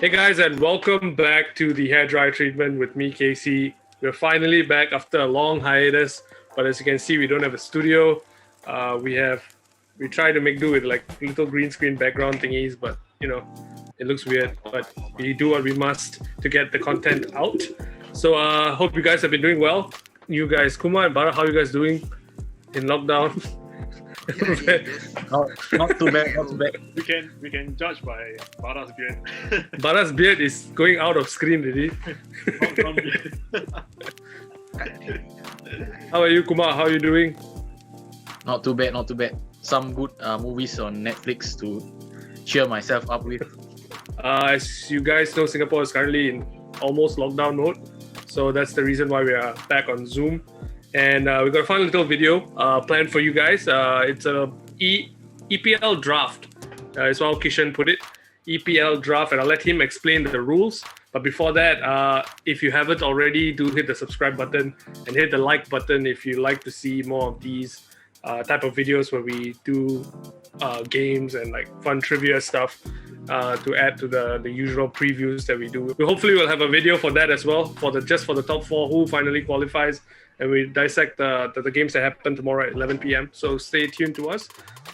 Hey guys, and welcome back to the Hairdryer treatment with me, Casey. We're finally back after a long hiatus, but as you can see, we don't have a studio. We tried to make do with like little green screen background thingies, but it looks weird. But we do what we must to get the content out. So hope you guys have been doing well. You guys, Kumar and Bhara, how are you guys doing in lockdown? Not too bad, not too bad. We can judge by Bhara's beard. Bhara's beard is going out of screen already. From beard. How are you, Kumar? How are you doing? Not too bad, not too bad. Some good movies on Netflix to cheer myself up with. As you guys know, Singapore is currently in almost lockdown mode. So that's the reason why we are back on Zoom. And we've got a fun little video planned for you guys. It's a EPL draft. Is how Keyshenn put it. EPL draft, and I'll let him explain the rules. But before that, if you haven't already, do hit the subscribe button and hit the like button if you like to see more of these type of videos where we do games and like fun trivia stuff to add to the usual previews that we do. Hopefully we'll have a video for that as well, for the top four who finally qualifies, and we dissect the games that happen tomorrow at 11 p.m. So stay tuned to us.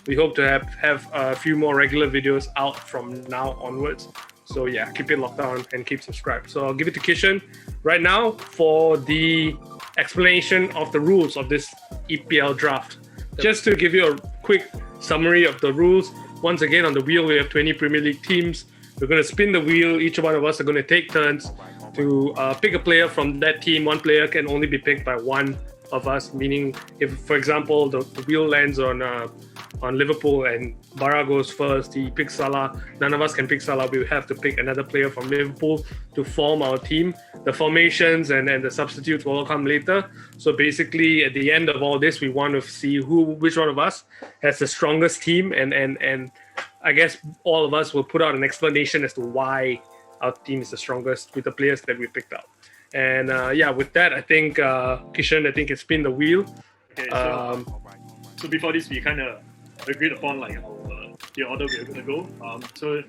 We hope to have a few more regular videos out from now onwards. So yeah, keep it locked down and keep subscribed. So I'll give it to Keyshenn right now for the explanation of the rules of this EPL draft. Just to give you a quick summary of the rules. Once again, on the wheel, we have 20 Premier League teams. We're going to spin the wheel. Each one of us are going to take turns to pick a player from that team. One player can only be picked by one of us, meaning if, for example, the wheel lands on Liverpool and Bhara goes first, he picks Salah. None of us can pick Salah. We have to pick another player from Liverpool to form our team. The formations and the substitutes will all come later. So basically, at the end of all this, we want to see which one of us has the strongest team, and I guess all of us will put out an explanation as to why our team is the strongest with the players that we picked out. And with that, I think Keyshenn, can spin the wheel. Okay, so before this, we kind of agreed upon like the order we are going to go. So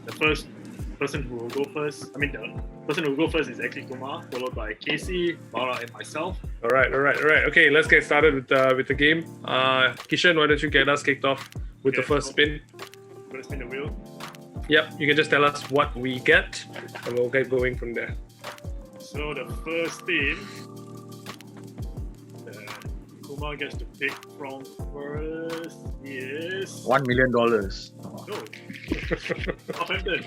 the first person who will go first, the person who will go first is actually Kumar, followed by Casey, Bhara, and myself. All right. Okay, let's get started with the game. Keyshenn, why don't you get us kicked off with the first spin? I'm going to spin the wheel. Yep, you can just tell us what we get, and we'll get going from there. So the first team that Kumar gets to pick from first is $1 million. no, Southampton.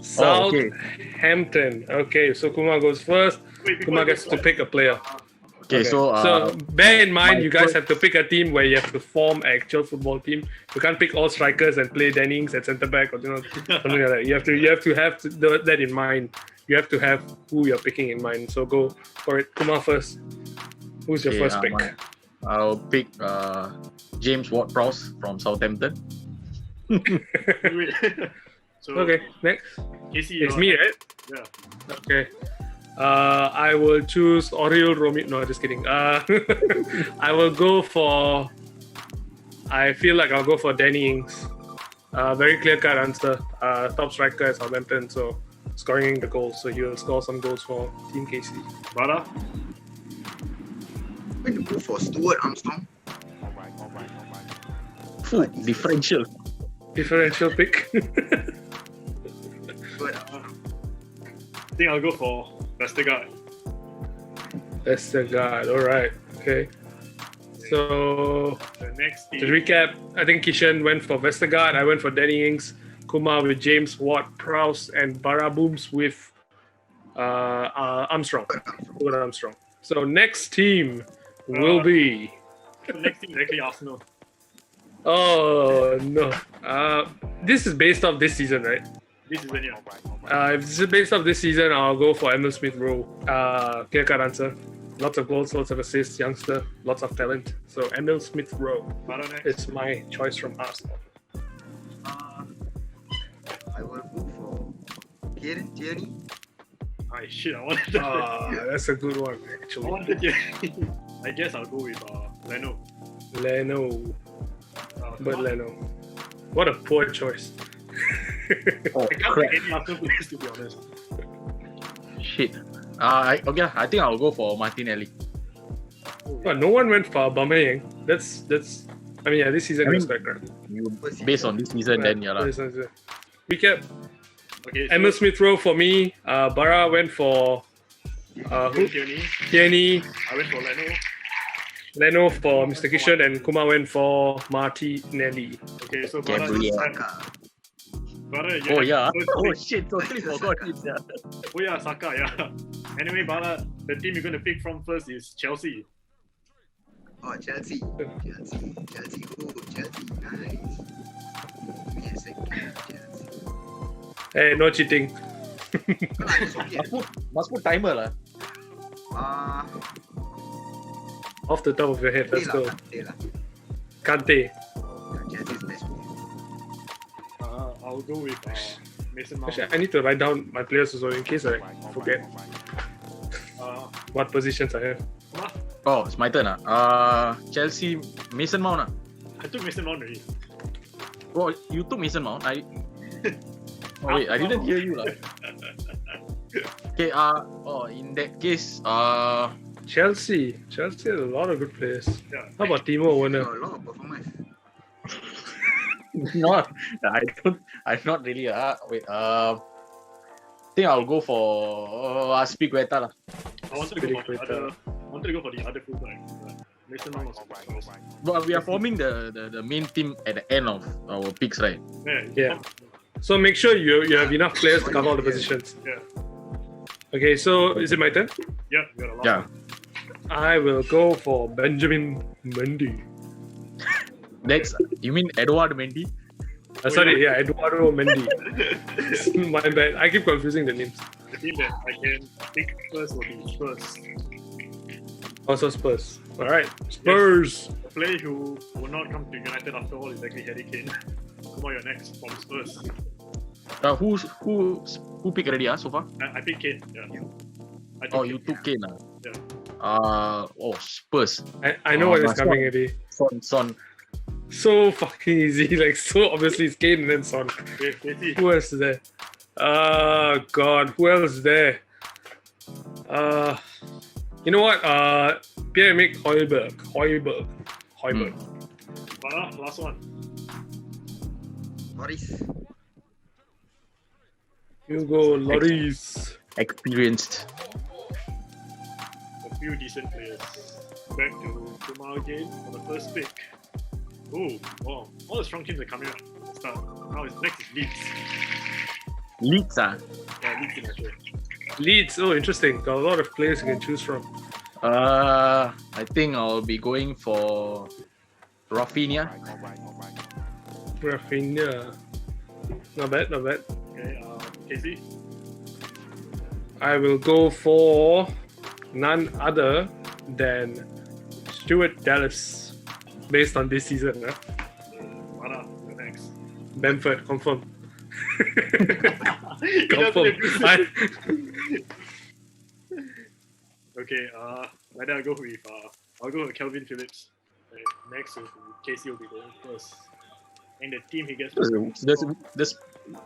Southampton. Okay, so Kumar goes first. Kumar gets to pick a player. Okay, so bear in mind, you guys have to pick a team where you have to form an actual football team. You can't pick all strikers and play Dennings at centre back or something like that. You have to have that in mind. You have to have who you're picking in mind. So go for it. Kumar first. Who's your first pick? I'll pick James Ward-Prowse from Southampton. So, okay, next. Casey, It's me, right? Yeah. Okay. I will choose Oriol Romeo. No, just kidding. I will go for. I feel like I'll go for Danny Ings. Very clear-cut answer. Top striker at Southampton, so scoring the goals. So he will score some goals for Team KC. Bhara? I'm going to go for Stuart Armstrong. Differential pick. Stuart Armstrong. I think I'll go for Vestergaard. All right. Okay. So The next to team. recap, I think Keyshenn went for Vestergaard. I went for Danny Ings. Kumar with James Ward-Prowse, and Bhara Booms with Armstrong. So next team will be. The next team is actually Arsenal. Oh no! This is based off this season, right? This is when you If this is based off this season, I'll go for Emil Smith-Rowe. Clear-cut answer. Lots of goals, lots of assists, youngster, lots of talent. So Emil Smith-Rowe Bhara next. is my choice from Arsenal. I will go for Tierney. Shit, I wanted to. That's a good one, I actually. wanted to. I guess I'll go with Leno. Leno. But Leno. What a poor choice. Oh, I can't crap. pick any Arsenal players to be honest. Shit. Okay, I think I'll go for Martinelli. But no one went for Aubameyang. That's. I mean, yeah, this season I was mean- quite crap. Based on this season, then yeah lah. This season. Recap. Okay, so Emil Smith Rowe for me. Bhara went for who? Keyshenn, Tierney. I went for Leno. Leno for Mr. Keyshenn, and Kumar went for Martinelli. Okay, so Gabriel. Bhara, Oh yeah. first Oh pick. shit, totally forgot it. Yeah. Oh yeah, Saka, yeah. Anyway, Bhara, the team you're going to pick from first is Chelsea. Oh, Chelsea. Chelsea. Chelsea. Oh, Chelsea. Nice. Give me a second. Chelsea. Hey, no cheating. Nah, it's okay. Must put timer lah. Off the top of your head, let's go. Kante lah. Kante. Chelsea's best player. I'll go with Mason Mount. Actually, I need to write down my players also in case I forget what positions I have. Kumar, Oh, it's my turn. Chelsea, Mason Mount. I took Mason Mount already. Oh, you took Mason Mount. Oh wait, I didn't hear you lah. Okay. In that case, Chelsea has a lot of good players. Yeah. How about Timo Werner? A lot of performance. not. I'm not really. Wait. Think I'll go for Aspilicueta lah. I wanted to go for the other fullback. Mason Mount was first. But we are forming the main team at the end of our picks, right? Yeah. So make sure you have enough players to cover all the positions. Yeah. Okay, so is it my turn? Yeah, you're the last Yeah. one. I will go for Benjamin Mendy. Next, you mean Edouard Mendy? Sorry, yeah, Eduardo Mendy. My bad. I keep confusing the names. The team that I can pick first will be Spurs. Also Spurs. All right, Spurs. The player who will not come to United after all is actually Harry Kane. Kumar, you're next from Spurs. Who picked already so far? I picked Kane. Yeah. I Oh, Kane. you took Kane. Yeah. Spurs. I know what is that's coming not- already. Son. So fucking easy. Like, so obviously it's Kane and then Son. Okay, Casey. Who else is there? God, who else is there? You know what? Pierre-Emerick Højbjerg. Bhara, last one. Boris. Hugo Lloris. Experienced. A few decent players. Back to Kumar again for the first pick. Oh, wow. All the strong teams are coming out at the start. Now next is Leeds. Leeds. Yeah, Leeds in actually. Leeds. Oh, interesting. Got a lot of players you can choose from. I think I'll be going for Rafinha. Rafinha. Not bad, not bad. Okay, Casey. I will go for none other than Stuart Dallas, based on this season. Bhara, you're next. Bamford, confirm. He doesn't Confirm. agree. Okay, like that I'll go with Calvin Phillips. Next, Casey will be going first. And the team he gets. The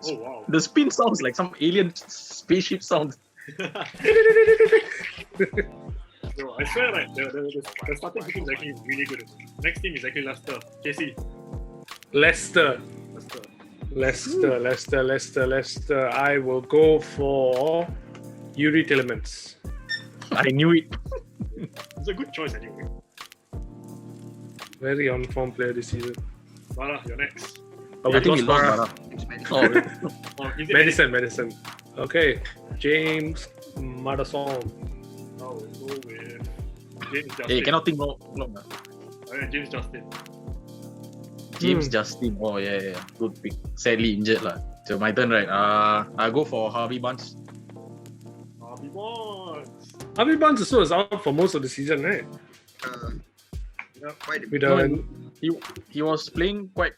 Oh wow. the spin sounds like some alien spaceship sound. No, I swear, like the starting team is actually really good. Next team is actually Leicester. Casey, Leicester. Leicester. Leicester. I will go for Yuri Tillemans. I knew it. It's a good choice anyway. Very on-form player this season. Bhara, you're next. Oh, I think we lost Bhara. Bhara. It's Madison. Oh, Oh, is it Medicine. Okay. James Madison. I'll go with James Justin. hey, cannot think long. James Justin. James Justin. Oh yeah. Good pick. Sadly injured lah. So my turn, right? I go for Harvey Barnes. Harvey Barnes. Harvey Barnes also is out for most of the season, right? Quite a With bit. No, he was playing quite.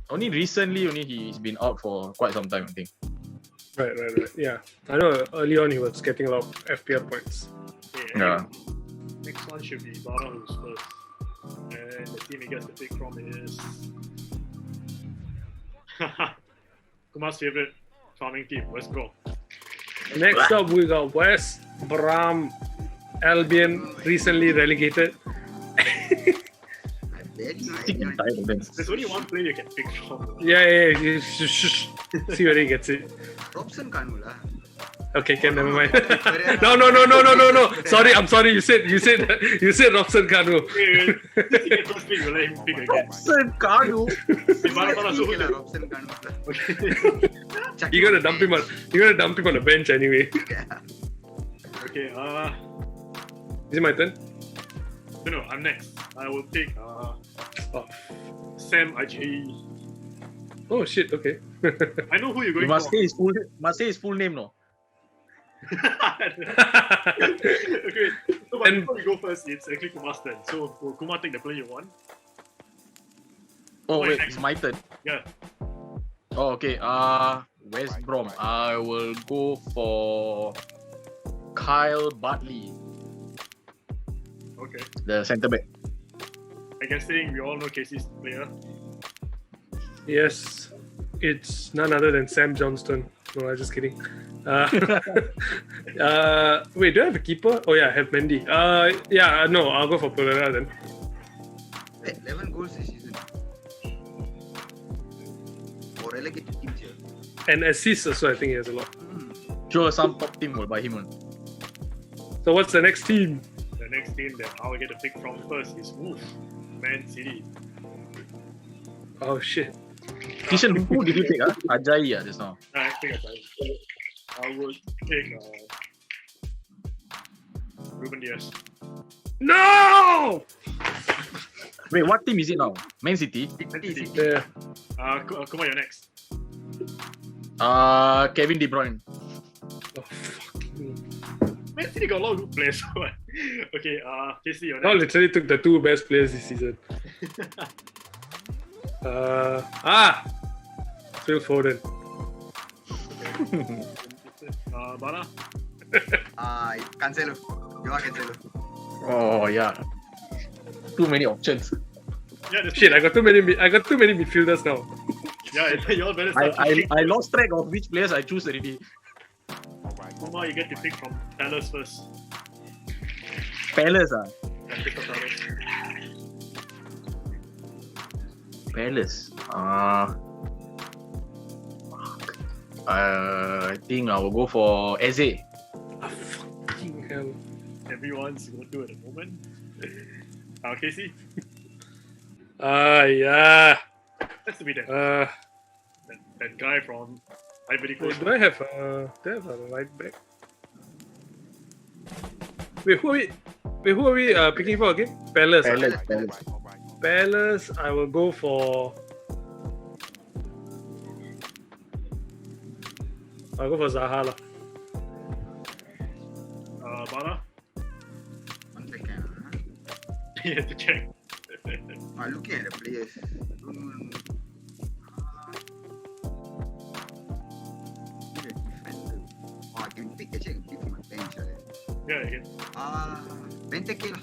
Only recently, he's been out for quite some time, I think. Right. Yeah. I know early on he was getting a lot of FPL points. Okay, Yeah. Next one should be Bhara who's first. And the team he gets to pick from is Kumar's favorite farming team, West Brom. Next up, we got West Brom Albion, recently relegated. I'm very Sick and tired of them. There's only one player you can pick from. Yeah. Shush. See whether he gets it. Robson Kanu lah. Okay, never mind. No. Sorry, I'm sorry. You said Robson Kanu. Wait. Since he gets first pick, we'll let him pick again. Robson Kanu. Hey, Bhara, so who Okay lah, the- Robson Kanu lah. Okay. You're gonna dump him on the bench anyway. Okay, Is it my turn? no, I'm next. I will pick Oh, Sam Ajayi. oh shit. Okay. I know who you're You going must for. say his full name, no? Okay, so but And- before we go first, it's actually Kumar's turn. So will Kumar take the player you want? Oh Wait, wait, it's my turn. Yeah. Oh okay. West Brom. I will go for Kyle Bartley, Okay. the centre back. I guess saying we all know Casey's player. Yes, it's none other than Sam Johnston. No, I'm just kidding. Wait, do I have a keeper? Oh yeah, I have Mendy. No, I'll go for Pereira then. Wait, 11 goals this season. For relegated teams here. And assists also, I think he has a lot. Sure, some top team will buy him. So what's the next team? The next team that I'll get to pick from first is Man City. Oh shit. Keyshenn, who did you take? Ajayi just now. I pick a guy. I would pick Ruben Diaz. No! Wait, what team is it now? Man City. City. Yeah. Kumar, you're next. Kevin De Bruyne. Oh, fucking... Man City got a lot of good players. Okay, Casey, you're I next. literally took the two best players this season. Phil Foden. Bhara. Cancelo. You are Cancelo. Oh yeah. Too many options. Yeah, there's Shit, I got too many midfielders now. Yeah, you all better start I picking. lost track of which players I choose already. Kumar, you get to pick from Palace first. Palace Yeah, pick from Palace. Palace. I think I will go for Eze. Fucking hell. Everyone's going to at the moment. Casey, Yeah. has to be that guy from Ivory Wait, Coast. do I have a right back? Wait, who are we picking for again? Palace. Palace, I will go for. I'll go for Zaha lah. Bhara, 1 second. you have to check. I'm looking at the players. I can pick actually I can pick from my bench. Yeah, again. Benteke lah.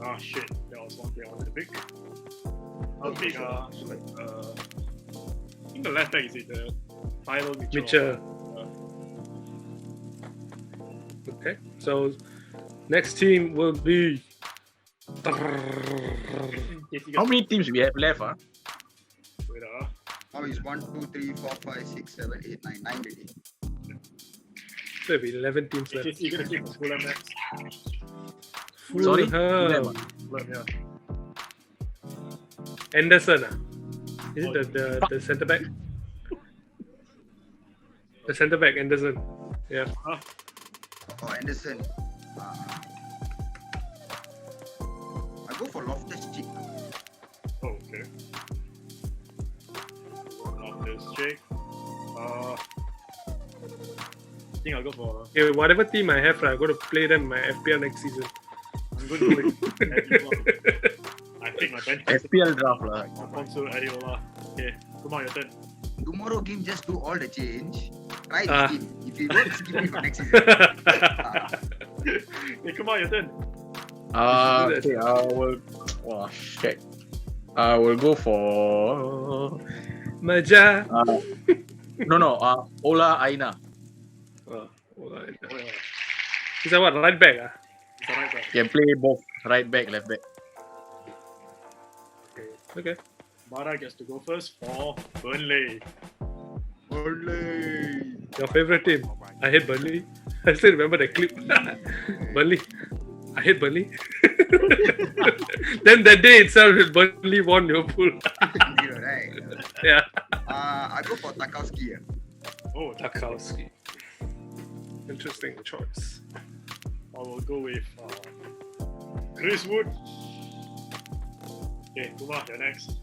Ah, shit. That was one thing I wanted to pick. I'll pick, I think the left back is it, Tyler Mitchell. Okay, so next team will be. How many teams we have left? Wait, Now is 1, 2, 3, 4, 5, 6, 7, 8, 9. 9 already. There will be 11 teams left. you're gonna pick Fulham next. Sorry? Fulham. Fulham, yeah. Anderson. Is it the centre back? The centre back, Anderson. Yeah. Oh, Anderson. I go for Loftus-Cheek. Oh, okay. There's Jake. I think I'll go for. Okay, whatever team I have, I'm going to play them in my FPL next season. I'm going to go with Adeola. I pick my bench. FPL draft lah. Alfonso Adeola. Okay, come on, your turn. Tomorrow game, just do all the change. Try Ah. this game. If you don't, skip it for next season. Okay, come on, your turn. Okay, I will. Oh shit. I will go for. Maja. No. Ola Aina. All right. Oh, yeah. Is that what? Right back? It's a right back. Can play both right back, left back. Okay. Bhara gets to go first for Burnley. Olay. Your favorite team? I hate Burnley. I still remember the clip. Burnley. I hate Burnley. Then that day itself, Burnley won Liverpool. Right. Yeah. I go for Tarkowski. Oh, Tarkowski. Interesting choice. I will go with Chris Wood. Okay, Kumar, you're next.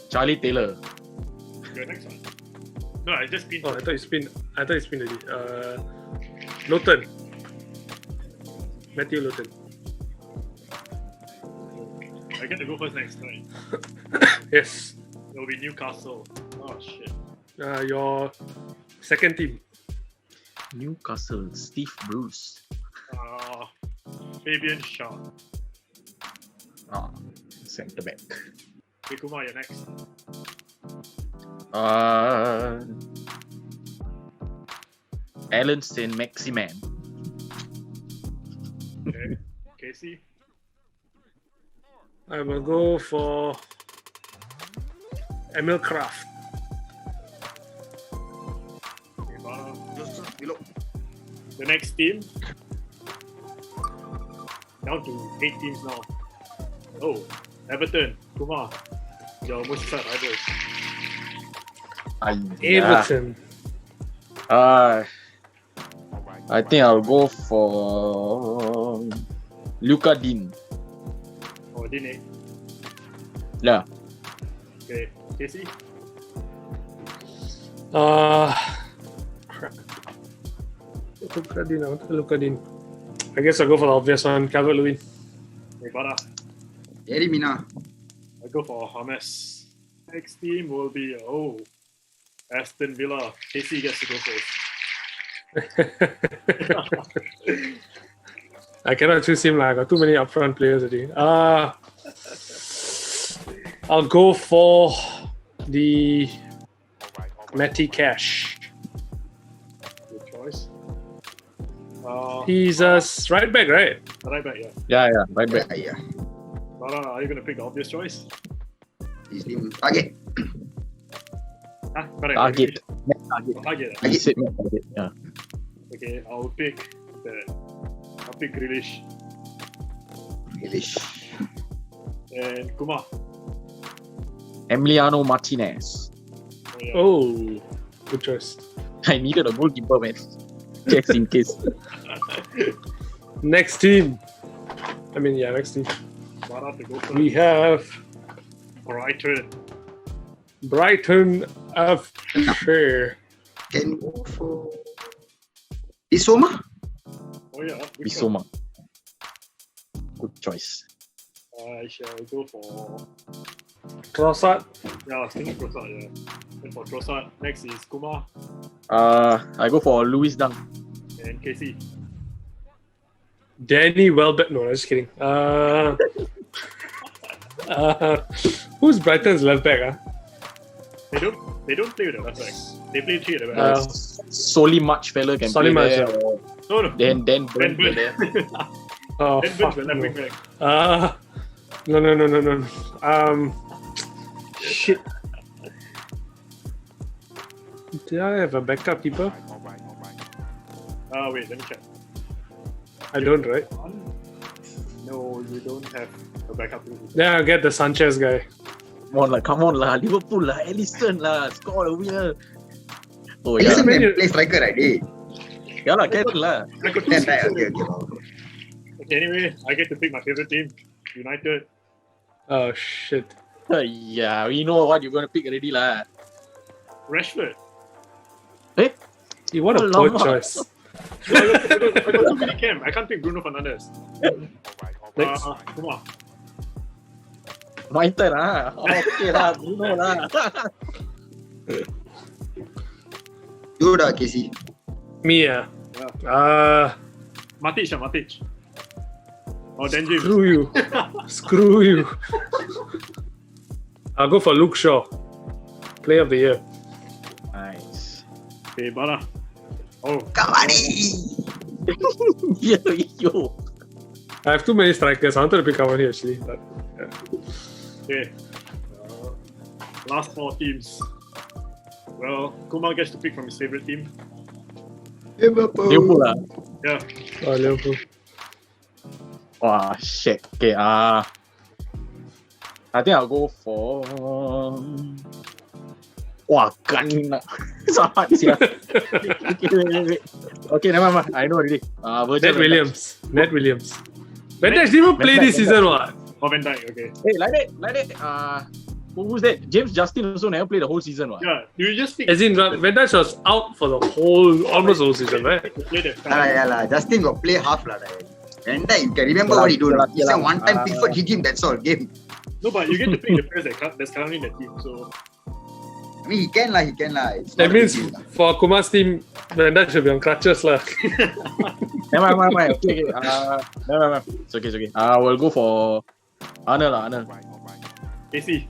Charlie Taylor. You're next one. No, I just been. Oh, I thought you spin already. Lawton. Matthew Lawton. I get to go first next time. Yes. It'll be Newcastle. Oh shit. Your second team. Newcastle. Steve Bruce. Fabian Shaw. Centre back. Okay, Kumar, you're next. Alan St. Maximan. Okay. Casey. I will go for Emil Kraft. Okay, Bhara. Joseph Below. The next team. Down to 8 teams now. Oh, Everton. Kumar. Your Merseyside rivals. Everton. I think I'll go for Luka Dean. Oh, Dine. Yeah. Okay, Casey. Crap. Luka Dean. I guess I'll go for the obvious one, Calvert-Lewin. Okay, Bhara. Eddie Mina. I go for James. Next team will be Aston Villa. Casey gets to go first. I cannot choose him. I got too many upfront players already. I'll go for the Matty Cash. Good choice. He's a right back, right? Right back, yeah. Yeah, right back. Yeah. Bhara, are you gonna pick the obvious choice? His name Target. Huh? Correct. Target. Target. He said target. Yeah. Okay, I'll pick Grealish. English. And Kumar. Emiliano Martinez. Oh, yeah. Oh, good choice. I needed a goalkeeper, man. Just in case. Next team. Next team. Bhara to go first. We have Brighton. FC. Can go for Isoma. Oh yeah. which Bissouma. Good choice. one? I shall go for. Trossard. Yeah, I was thinking Trossard. Yeah. Then for Trossard, next is Kumar I go for Louis Dunk. and Casey. Danny Welbeck. No, I'm just kidding. Who's Brighton's left back? They don't play with the left back. They play 3 at the back. Solly Much fella can Solly play Much, there. yeah. Or No. then Ben Burn Burn. there. Oh, Ben fuck Burn's the left wing no. back. No. Shit. Did I have a backup keeper? Wait, let me check. I don't, right? No, you don't have a backup. Then I'll get the Sanchez guy. Come on lah. Liverpool lah. Alisson lah. Score a winner. Oh yeah. Listen, Man, can play striker, right? Eh? Yeah lah, can lah. I could Then, right, okay. Okay, anyway, I get to pick my favorite team, United. Oh shit. Yeah, we know what you're gonna pick already lah. Rashford. What a poor Alamak. choice. I got too many cam. I can't pick Bruno Fernandes. Next. Come on. My turn lah. Okay lah, Bruno lah. You dah, Casey. Me, Matic. Oh, then James. Screw you. I'll go for Luke Shaw. Player of the year. Okay, Bhara. Oh, Cavani! Yo. I have too many strikers. I wanted to pick Cavani actually. But, okay. Last 4 teams. Well, Kumar gets to pick from his favorite team. Liverpool lah. Yeah. Liverpool. Wow, shit. Okay, I think I'll go for... Wah, ganna. So hard, yeah. Wait. Okay, never mind. I know already. Ned Williams. Van Dijk didn't even play Van Dijk, this season, what? Oh, Van Dijk, okay. Hey, like that. Who's that? James Justin also never played the whole season, what? Yeah, you just pick. As in, Van Dijk was out for the almost the whole season, right? Play that Yeah, Justin got play half lah. And then you can remember what he do. He said one time Pickford hit him, that's all, game. No, but you get to pick the players that's currently in the team, so... I mean, he can lah. It's That not a means big deal lah. for Kumar's team, Van Dijk should be on crutches, lah. Never mind. Okay. Never mind. It's okay. We'll go for Arnold. AC.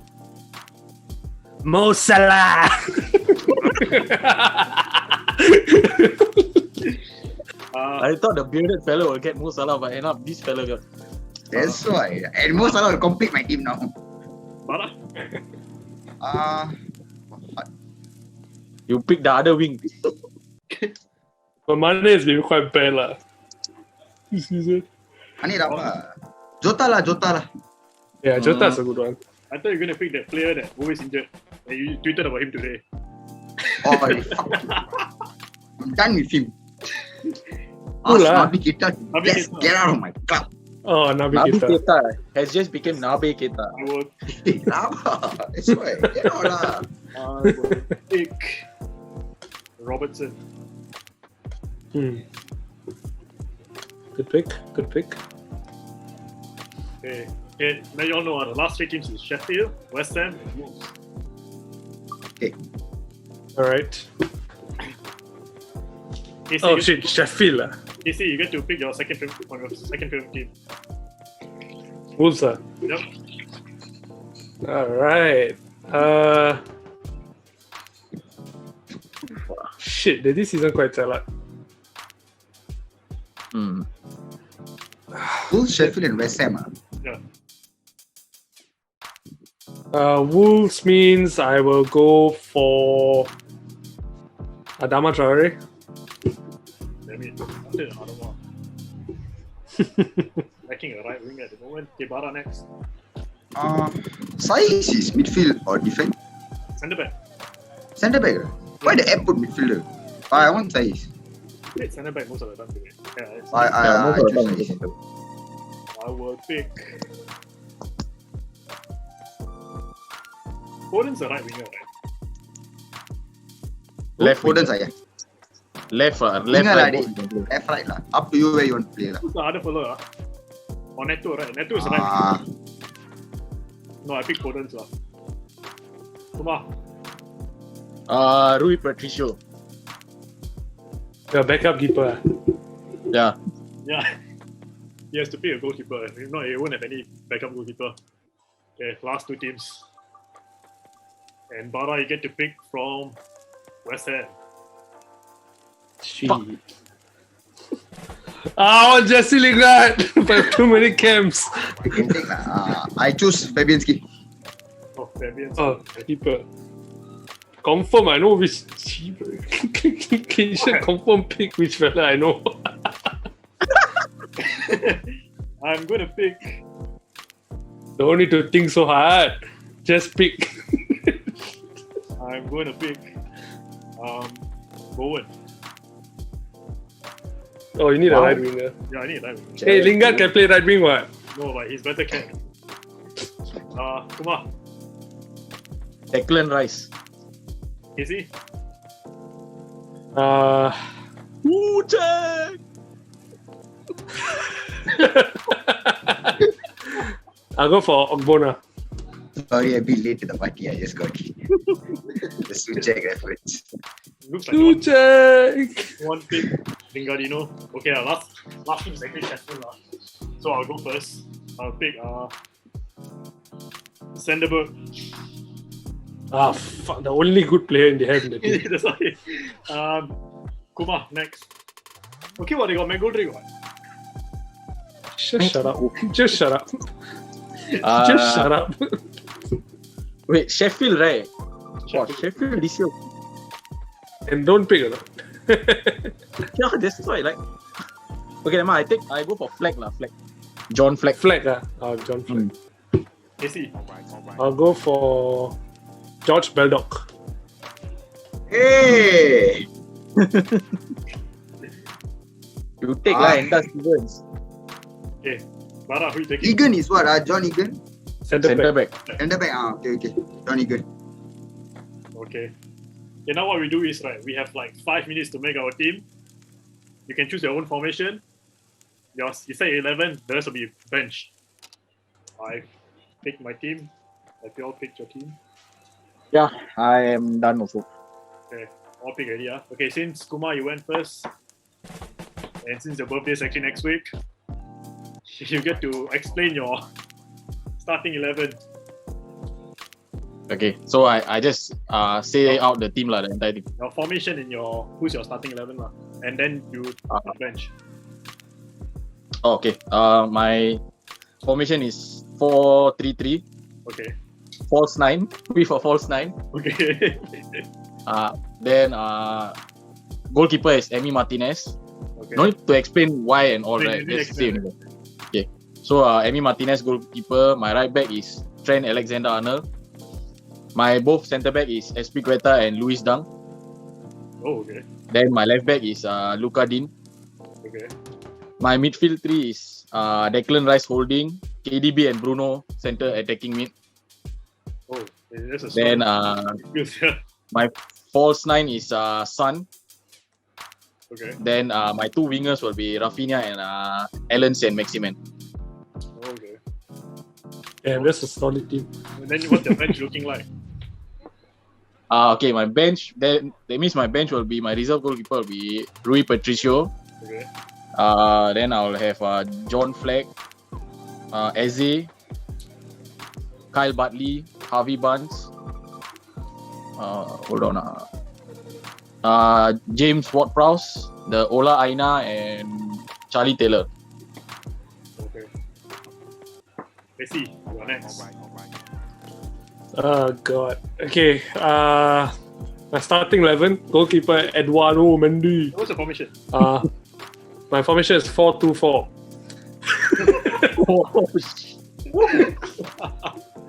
Mo Salah. I thought the bearded fellow will get Mo Salah, but end up this fellow got. That's why. And most Salah will complete my team now. Bhara. You pick the other wing. But Mane has been quite bad, lah. This season. Ani apa? Jota lah. Yeah, Jota's a good one. I thought you were going to pick that player that always injured. And you tweeted about him today. Oh, fuck. I'm done with him. Cool lah. Nabi Keita, just get out of my club. Oh, Naby Naby Keita. Keita has just become Naby Keita. I will That's why. Get out lah. pick Robertson. Good pick. Okay. Now you all know the last 3 teams is Sheffield, West Ham, and Wolves. Alright. AC, Oh shit, Sheffield, lah. AC, you get to pick your second favorite team. Wolves, lah. Yep. Alright. Shit, this season quite salad. Wolves, Sheffield and West Ham. Yeah. Wolves means I will go for Adama Traore. Damn it. After the other one. Lacking a right wing at the moment. Okay, Bhara next. Size is midfield or defense? Centre back. Centre back. Why the app put midfielder? I want size. Played centre back most of the time today. Yeah, I most of the choose time. size. I will pick. Foden's the right winger, right? Left Foden wing. saya. Left, Winger lah, right. Dik. Left right lah. Up to you where you want to play lah. Who's the other fellow? Or Neto, right? Neto is the right winger. No, I pick Foden's lah. Kumar. Rui Patricio. Your backup keeper. Yeah. Yeah. He has to pick a goalkeeper. If not, he won't have any backup goalkeeper. Okay, last 2 teams. And Bhara, you get to pick from West Ham. Shit. I want Jesse Lingard, but too many camps. You can take lah. I choose Fabianski. Oh, Fabian. Oh, keeper. Confirm, I know which keeper. Keyshenn confirm pick which fella I know. I'm going to pick. Don't need to think so hard. Just pick. I'm going to pick. Bowen. Oh, you need a right winger. Yeah, I need a right winger. Hey, Lingard can play right wing, what? No, but he's better can. Kumar. Declan Rice. Is he? Wu-Tang! I'll go for Ogbonna. Sorry, a bit late to the party. I just got it. The Suchek reference. Looks like one, Suchek! one pick. Lingardino. Okay, last team is actually Sheffield. So I'll go first. I'll pick Sanderberg. Fuck, the only good player in the head in the team. That's why. Kumar, next. Okay, what they got McGoldrick what? Just shut up. Just shut up. Uh, Just shut up. Wait, Sheffield, right? Sheffield this year. And don't pick it up. Yeah, that's why. Like, okay, never mind, I go for Fleck lah. Fleck. John Fleck. Fleck, John Fleck. AC. I'll go for George Beldock. Hey! You take lah, Enda Stevens. Okay. Bhara, who you taking? Egan is what? John Egan? Centre Centre back. back. Centre back. Okay. John Egan. Okay. Okay, now what we do is, right, we have like 5 minutes to make our team. You can choose your own formation. You say 11, the rest will be bench. I pick my team. Have you all picked your team? Yeah, I am done also. Okay, all pick already. Okay, since Kumar, you went first, and since your birthday is actually next week, you get to explain your starting 11. Okay, so I just say out the team lah, the entire team. Your formation in who's your starting 11 lah, and then you bench. Oh, okay. My formation is 4-3-3. Okay. False 9. With a false 9. Okay. Then goalkeeper is Emi Martinez. Okay. No need to explain why and all, right? Really Just say only. Okay. So Emi Martinez goalkeeper. My right back is Trent Alexander-Arnold. My both centre back is Azpilicueta and Luis Dang. Oh, okay. Then my left back is Luka Dean. Okay. My midfield three is Declan Rice holding, KDB and Bruno centre attacking mid. Oh, that's a Then yeah. my false 9 is Son. Okay. Then my two wingers will be Rafinha and Alan and Maximan. Okay. Yeah, that's a solid team. And then what's your bench looking like? Okay, my bench, that means my bench will be, my reserve goalkeeper will be Rui Patricio. Okay. Then I'll have John Fleck, Eze, Kyle Bartley, Harvey Barnes. Hold on. James Ward-Prowse, the Ola Aina, and Charlie Taylor. Okay. Let's see. You're next. Oh god. Okay. My starting 11, goalkeeper Eduardo Mendy. What's the formation? My formation is 4-2-4.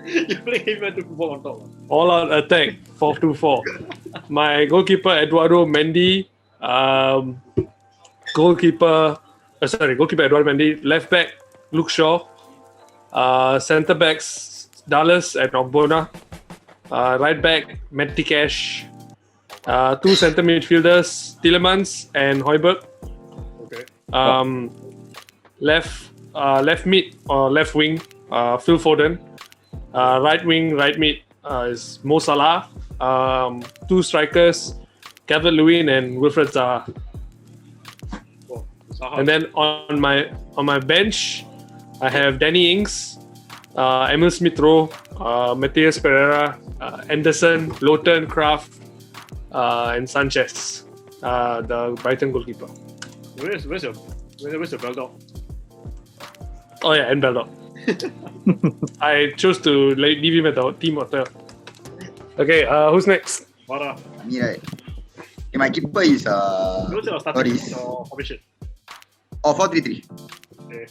You play heavy metal football on top. All out attack, 4-2-4. My goalkeeper Eduardo Mendy. Goalkeeper Eduardo Mendy. Left back Luke Shaw. Centre backs Dallas and Ogbonna. Right back Matty Cash. Two centre midfielders Tielemans and Højbjerg. Okay. Left mid or left wing Phil Foden. Right wing, right mid is Mo Salah. Two strikers Calvert-Lewin and Wilfred Zaha. Oh, Zaha. And then on my bench, I have Danny Ings, Emil Smith-Rowe, Matthias Pereira, Anderson, Lowton, Kraft, and Sanchez, the Brighton goalkeeper. Where's your Beldock? Oh yeah, and Beldock. I chose to leave him at the team hotel. Okay, who's next? Bhara. Me, right? Okay, my keeper is What's your starting Loris. formation? Oh, 4-3-3. Okay.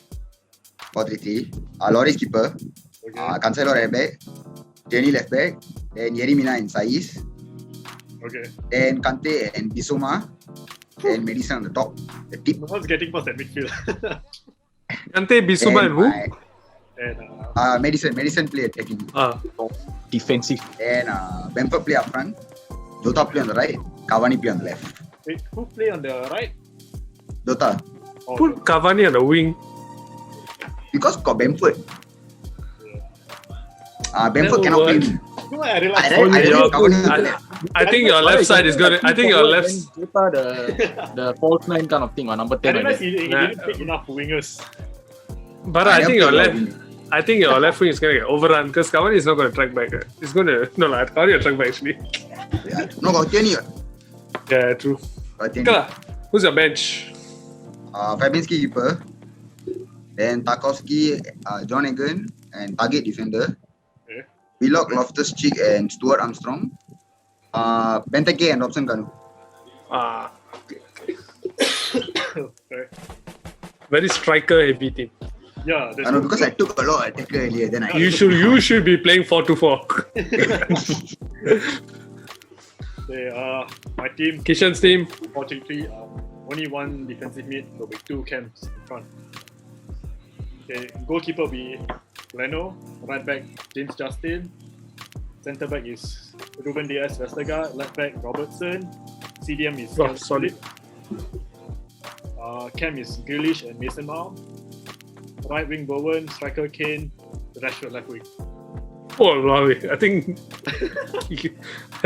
4-3-3. Loris keeper. Okay. Cancelo right back. Jenny left back. Then Yerry Mina and Saiz. Okay. Then Kante and Bissouma. Then Madison on the top. The tip. No one's getting past that midfield. Kante, Bissouma, and who? And Madison play attacking. Defensive. Then Bamford play up front. Jota play on the right. Cavani play on the left. wait, who play on the right? Jota. Oh, Put Cavani on the wing. Because got Bamford. Bamford That cannot will play. work. you know what I realized? I think your left side is good. I think your left. The false 9 kind of thing, number I 10. realized Right? he didn't pick enough wingers. But I think your left. I think your left wing is gonna get overrun because Kawani is not gonna track back. Right? He's gonna Kawani will track back actually. Yeah. No, got Tierney. Yeah, true. Got Okay, Tierney. lah. Who's your bench? Fabinski keeper. Then Tarkowski, John Egan, and target defender. Okay. Willock, Loftus-Cheek, and Stuart Armstrong. Benteke and Robson Kanu. Okay. Very striker heavy team. Yeah, I know because I took a lot of attacker earlier. Then I You should be playing 4-2-4. my team, Keyshen's team. fortunately, only one defensive mid, there'll be two camps in front. Okay, goalkeeper will be Leno, right back James Justin, centre back is Ruben Diaz Vestergaard, left back Robertson, CDM is Oh, solid. Cam is Grealish and Mason Mount, right wing Bowen, striker Kane, Rashford left wing. Oh, wow. I think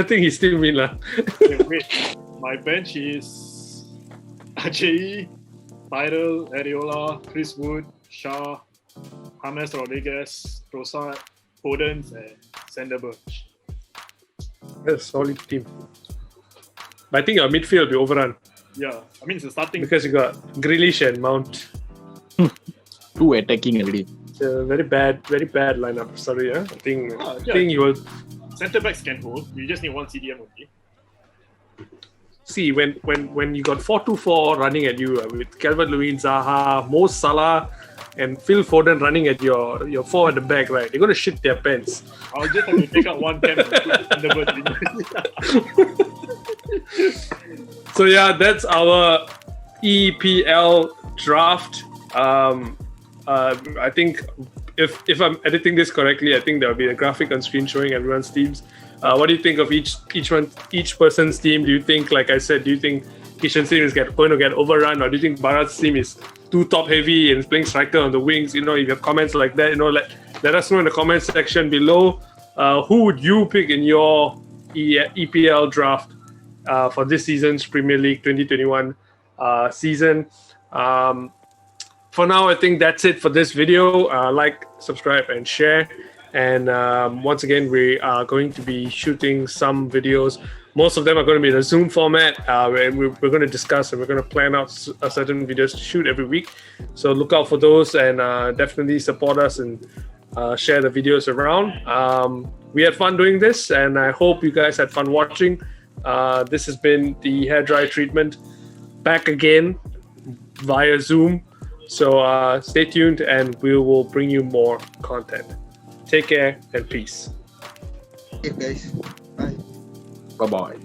he's still win lah. Okay, wait, my bench is Ajayi, Tyrell, Areola, Chris Wood, Shah, James Rodriguez, Trossard, Podence, and Sander Birch. That's a solid team. But I think your midfield will be overrun Yeah, I mean it's a starting. because you got Grealish and Mount. Too attacking already. It's a very bad lineup. Sorry, I think Ah, I yeah. think you will Centre backs can hold. You just need one CDM only. see when you got 4-2-4 running at you with Calvert-Lewin, Zaha, Mo Salah, and Phil Foden running at your four at the back, right? They're gonna shit their pants. I'll just have to take out one cam and put Sander Birch in. So yeah, that's our EPL draft. I think if I'm editing this correctly, I think there'll be a graphic on screen showing everyone's teams. What do you think of each person's team? Do you think, like I said, do you think Keyshen's team is going to get overrun, or do you think Bhara's team is too top heavy and is playing striker on the wings? If you have comments like that, let us know in the comments section below. Who would you pick in your EPL draft for this season's Premier League 2021 season? For now, I think that's it for this video. Like, subscribe, and share. And once again, we are going to be shooting some videos. Most of them are going to be in a Zoom format, where we're going to discuss and we're going to plan out certain videos to shoot every week. So look out for those, and definitely support us and share the videos around. We had fun doing this, and I hope you guys had fun watching. This has been the Hairdryer treatment, back again via Zoom. So stay tuned, and we will bring you more content. Take care and peace. Okay, guys. Bye. Bye bye.